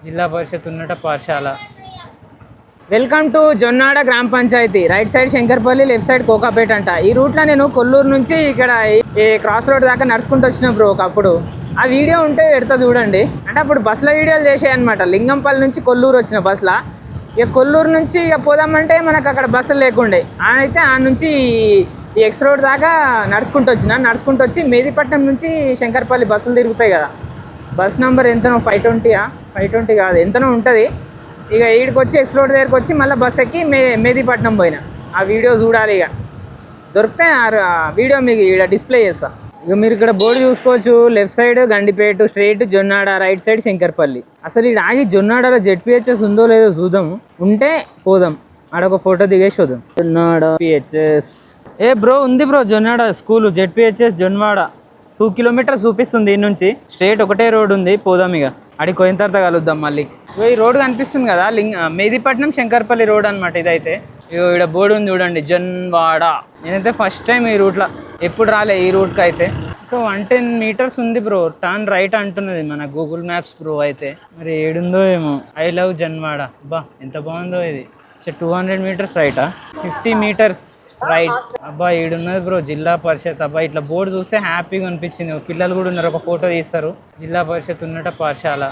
జిల్లా పరిషత్ ఉన్నత పాఠశాల. వెల్కమ్ టు జొన్నాడ గ్రామ panchayat. Right side Shankarpally, left side Kokapet అంట. ఈ రూట్లో నేను కొల్లూరు నుంచి ఇక్కడ ఈ క్రాస్ రోడ్ దాకా నడుచుకుంటూ వచ్చిన బ్రో. ఒకప్పుడు ఆ వీడియో ఉంటే పెడతా చూడండి. అంటే అప్పుడు బస్సులో వీడియోలు చేసాయి అనమాట. లింగంపల్లి నుంచి కొల్లూరు వచ్చిన బస్సులో. ఇక కొల్లూరు నుంచి ఇక పోదామంటే మనకు అక్కడ బస్సులు లేకుండే. అయితే ఆ నుంచి ఈ ఎక్స్ రోడ్ దాకా నడుచుకుంటూ వచ్చి మెహదీపట్నం నుంచి శంకర్పల్లి బస్సులు తిరుగుతాయి కదా. బస్ నెంబర్ ఎంతనో 520 520 కాదు ఎంతనో ఉంటుంది. ఇక ఈడికి వచ్చి ఎక్స్ రోడ్ దగ్గరికి వచ్చి మళ్ళీ బస్ ఎక్కి మెహదీపట్నం పోయినా. ఆ వీడియో చూడాలి. ఇక దొరికితే ఆ వీడియో మీకు ఇక్కడ డిస్ప్లే చేస్తా. ఇక మీరు ఇక్కడ బోర్డు చూసుకోవచ్చు. Left side Gandipet, straight Jonnada, right side Shankarpally. అసలు ఇక్కడ ఆగి జొన్నాడలో జెడ్పిహెచ్ఎస్ ఉందో లేదో చూద్దాము. ఉంటే పోదాం, ఆడొక ఫోటో దిగేసి వద్దాం. జొన్నాడ పిహెచ్ఎస్ బ్రో ఉంది bro. Jonnada school ZPHS Jonwada 2 kilometres చూపిస్తుంది. ఈ నుంచి స్ట్రైట్ ఒకటే రోడ్ ఉంది. పోదాం ఇక అడిగి పోయిన తర్వాత కలుద్దాం మళ్ళీ. ఈ రోడ్ కనిపిస్తుంది కదా, మెహదీపట్నం శంకర్పల్లి రోడ్ అనమాట ఇదైతే. ఇక్కడ బోర్డు ఉంది చూడండి, జొన్వాడ. నేనైతే ఫస్ట్ టైం ఈ రూట్లో, ఎప్పుడు రాలే ఈ రూట్కి అయితే. ఇంకా 110 మీటర్స్ ఉంది బ్రో. టర్న్ రైట్ అంటున్నది మన గూగుల్ మ్యాప్స్ బ్రో. అయితే మరి ఏడుందో ఏమో. I love Jonwada. అబ్బా ఎంత బాగుందో ఇది. 200 మీటర్స్ రైటా, 50 మీటర్స్ రైట్. అబ్బా ఈడున్నది బ్రో జిల్లా పరిషత్. అబ్బా ఇట్లా బోర్డు చూస్తే హ్యాపీగా అనిపించింది. పిల్లలు కూడా ఉన్నారు, ఒక ఫోటో తీస్తారు. జిల్లా పరిషత్ ఉన్నత పాఠశాల.